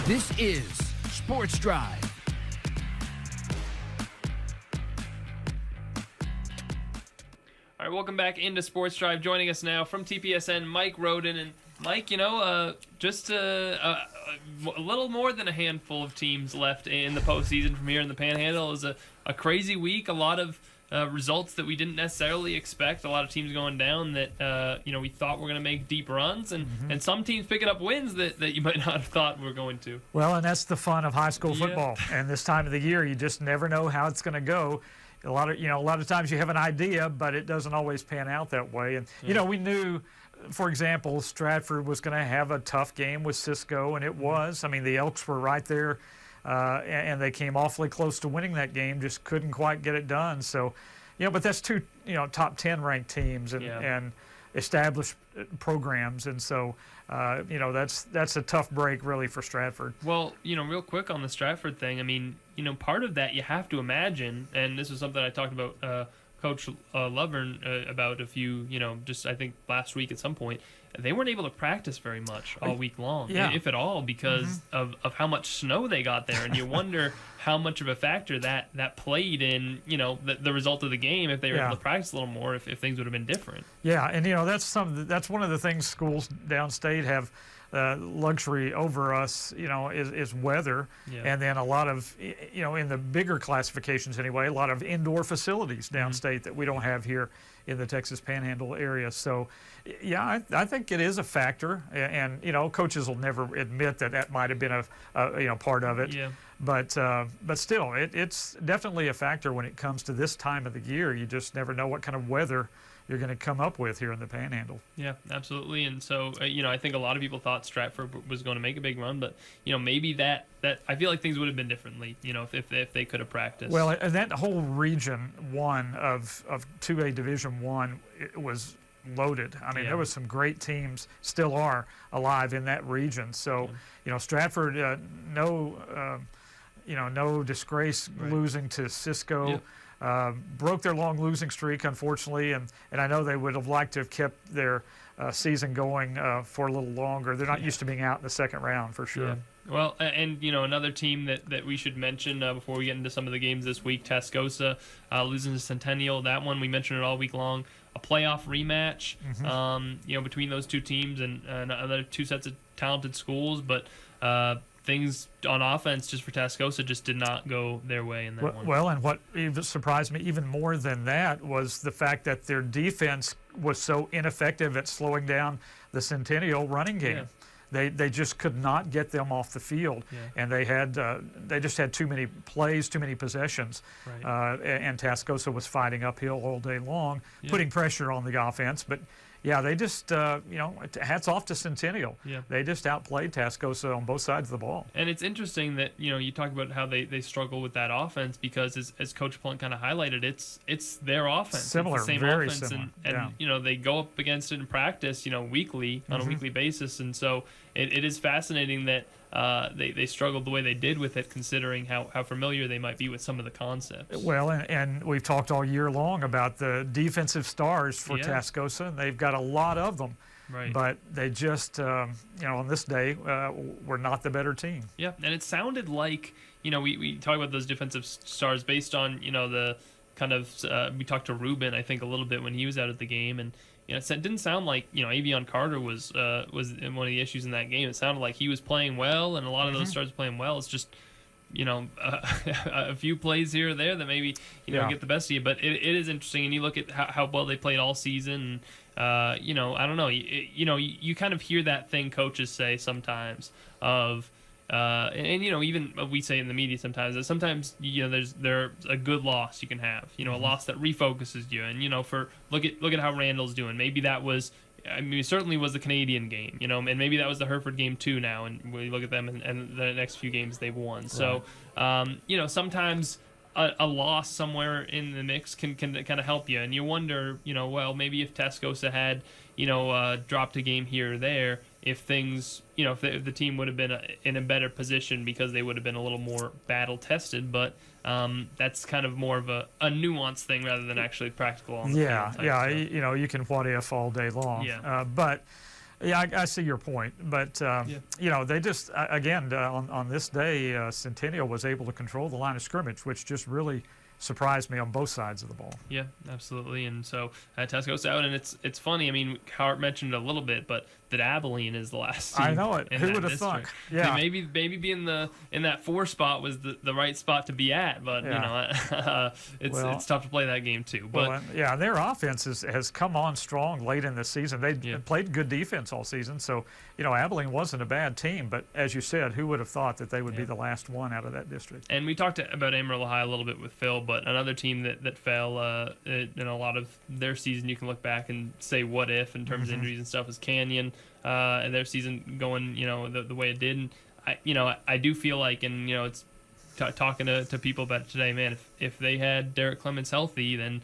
This is Sports Drive. All right, welcome back into Sports Drive. Joining us now from TPSN, Mike Roden. And Mike, just a little more than a handful of teams left in the postseason from here in the Panhandle. It was a crazy week. A lot of results that we didn't necessarily expect. A lot of teams going down that we thought were going to make deep runs, and some teams picking up wins that you might not have thought were going to. Well, and that's the fun of high school football. And this time of the year, you just never know how it's going to go. A lot of times you have an idea, but it doesn't always pan out that way. And we knew, for example, Stratford was going to have a tough game with Cisco, and it was. I mean, the Elks were right there, and they came awfully close to winning that game, just couldn't quite get it done. So, but that's two, top 10 ranked teams and established programs, and so that's a tough break really for Stratford. Well, real quick on the Stratford thing, I mean, part of that you have to imagine, and this is something I talked about Coach Lovern about a few, just I think last week at some point. They weren't able to practice very much all week long, if at all, because of how much snow they got there. And you wonder how much of a factor that played in, the result of the game, if they were able to practice a little more, if things would have been different. Yeah, and, that's one of the things schools downstate have luxury over us, is weather. And then a lot of, in the bigger classifications anyway, a lot of indoor facilities downstate that we don't have here in the Texas Panhandle area. So, I think it is a factor, and coaches will never admit that might have been a part of it. Yeah. But still, it's definitely a factor when it comes to this time of the year. You just never know what kind of weather you're going to come up with here in the Panhandle. Yeah, absolutely. And so, I think a lot of people thought Stratford was going to make a big run, but, maybe that I feel like things would have been differently, if they could have practiced. Well, and that whole region one of 2A Division I, it was loaded. I mean, there was some great teams, still are alive in that region. So, Stratford, no disgrace losing to Cisco. Broke their long losing streak, unfortunately, and I know they would have liked to have kept their season going for a little longer. They're not used to being out in the second round, for sure. Yeah. Well, and, another team that we should mention before we get into some of the games this week, Tascosa losing to Centennial. That one, we mentioned it all week long. A playoff rematch, between those two teams and another two sets of talented schools, but things on offense just for Tascosa just did not go their way in that one. Well, and what even surprised me even more than that was the fact that their defense was so ineffective at slowing down the Centennial running game. Yeah. They just could not get them off the field, and they just had too many plays, too many possessions, and Tascosa was fighting uphill all day long, putting pressure on the offense. But they just hats off to Centennial. Yeah. They just outplayed Tascosa on both sides of the ball. And it's interesting that you talk about how they struggle with that offense because as Coach Plunk kind of highlighted, it's their offense. Similar, it's the same very offense, similar. And they go up against it in practice, weekly on a weekly basis, and so it is fascinating that they struggled the way they did with it, considering how familiar they might be with some of the concepts. Well, and we've talked all year long about the defensive stars for Tascosa, and they've got a lot of them. Right. But they just, on this day, were not the better team. Yeah, and it sounded like, we talk about those defensive stars based on, the kind of, we talked to Ruben, I think, a little bit when he was out at the game, and it didn't sound like Avion Carter was in one of the issues in that game. It sounded like he was playing well, and a lot of those stars playing well. It's just a few plays here or there that maybe get the best of you. But it is interesting, and you look at how well they played all season. And, I don't know. You kind of hear that thing coaches say sometimes of. Even we say in the media sometimes that sometimes there's a good loss you can have, a loss that refocuses you, and look at how Randall's doing. Maybe that was, it certainly was the Canadian game, and maybe that was the Hereford game too now, and we look at them and the next few games they've won. Right. So sometimes a loss somewhere in the mix can kind of help you, and you wonder, well, maybe if Tascosa had dropped a game here or there, if things, if the team would have been in a better position because they would have been a little more battle tested. But that's kind of more of a nuanced thing rather than actually practical on the field. You can what if all day long. Yeah. But Yeah, I see your point, but you know, they just again on this day, Centennial was able to control the line of scrimmage, which just really surprised me on both sides of the ball. Yeah, absolutely. And so Tasco's out, and it's funny. I mean, Howard mentioned it a little bit, but that Abilene is the last team. I know it. Who would have thought? Yeah, I mean, maybe being in that 4 spot was the right spot to be at, but you know, it's tough to play that game too. But yeah, their offense has come on strong late in the season. They played good defense all season, so you know, Abilene wasn't a bad team. But as you said, who would have thought that they would be the last one out of that district? And we talked about Amarillo High a little bit with Phil, but another team that fell in a lot of their season, you can look back and say what if in terms of injuries and stuff, is Canyon. And their season going, you know, the way it did. And I do feel like, and you know, it's talking to people about it today, man. If they had Derek Clements healthy, then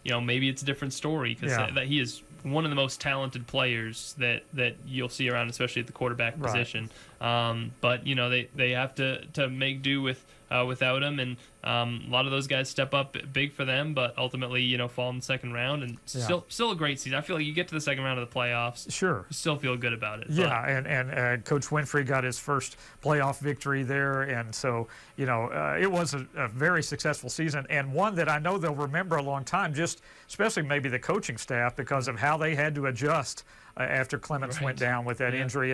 you know maybe it's a different story, because that he is one of the most talented players that you'll see around, especially at the quarterback position. But you know they have to make do without him, and a lot of those guys step up big for them, but ultimately, you know, fall in the second round, and still a great season. I feel like you get to the second round of the playoffs, you still feel good about it. Yeah, and Coach Winfrey got his first playoff victory there, and so, you know, it was a very successful season, and one that I know they'll remember a long time, just especially maybe the coaching staff, because of how they had to adjust after Clements went down with that injury,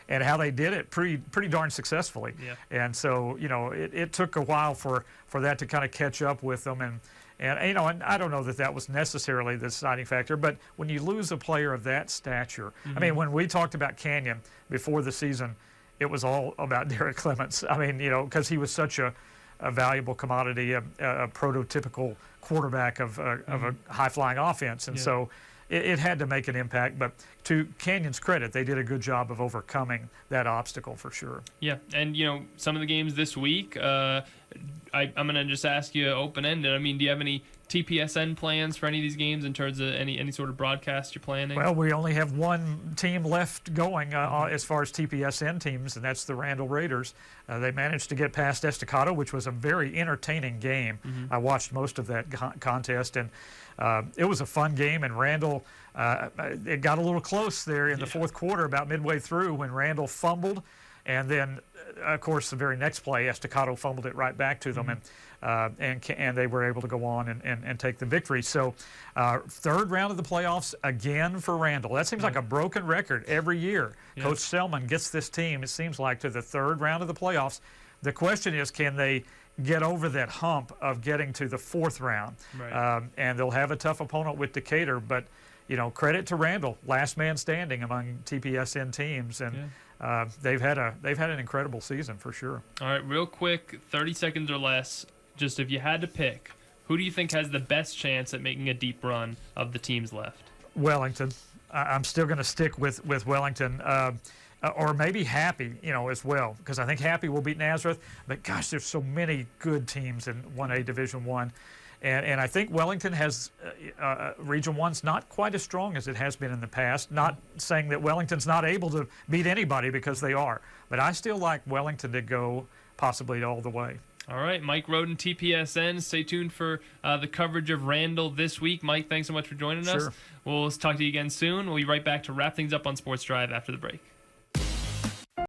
and how they did it pretty darn successfully. And so, you know, it took a while for that to kind of catch up with them, and you know, and I don't know that was necessarily the deciding factor, but when you lose a player of that stature, I mean, when we talked about Canyon before the season, it was all about Derek Clements. I mean, you know, because he was such a valuable commodity, a prototypical quarterback of a high-flying offense, and so it had to make an impact. But to Canyon's credit, they did a good job of overcoming that obstacle for sure. Yeah, and you know, some of the games this week, I'm going to just ask you open-ended. I mean, do you have any TPSN plans for any of these games in terms of any sort of broadcast you're planning? Well, we only have one team left going as far as TPSN teams, and that's the Randall Raiders. They managed to get past Estacado, which was a very entertaining game. I watched most of that contest, and it was a fun game, and Randall, it got a little close there in the fourth quarter, about midway through, when Randall fumbled, and then, of course, the very next play, Estacado fumbled it right back to them, and they were able to go on and take the victory. So, third round of the playoffs again for Randall. That seems like a broken record every year. Coach Selman gets this team, it seems like, to the third round of the playoffs. The question is, can they get over that hump of getting to the fourth round? And they'll have a tough opponent with Decatur, but you know, credit to Randall, last man standing among TPSN teams, and they've had an incredible season for sure. All right, real quick, 30 seconds or less. Just if you had to pick, who do you think has the best chance at making a deep run of the teams left? Wellington. I'm still going to stick with Wellington. Or maybe Happy, you know, as well, because I think Happy will beat Nazareth. But gosh, there's so many good teams in 1A Division I, and I think Wellington has Region I's not quite as strong as it has been in the past. Not saying that Wellington's not able to beat anybody, because they are, but I still like Wellington to go possibly all the way. All right, Mike Roden, TPSN. Stay tuned for the coverage of Randall this week. Mike, thanks so much for joining us. We'll talk to you again soon. We'll be right back to wrap things up on Sports Drive after the break.